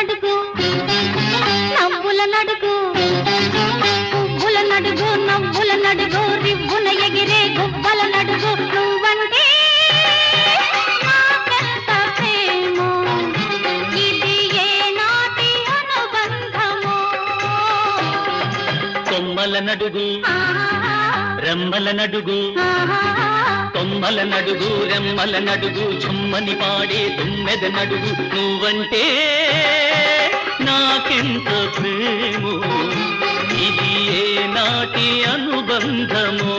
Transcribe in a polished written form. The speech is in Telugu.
నడుగు నవ్వుల నడుగు పువ్వుల నడుగు నవ్వుల నడుగు రివ్వున ఎగిరే గువ్వల నడుగు నువ్వంటే నాకెంత ప్రేమో ఇది ఏ నాటి అనుబంధమో కొమ్మల నడుగు రెమ్మల నడుగు కొమ్మల నడుగు రెమ్మల నడుగు చుమ్మని పాడే తుమ్మెద నడుగు నువ్వంటే నాకెంత ప్రేమో ఇది ఏ నాటి అనుబంధమో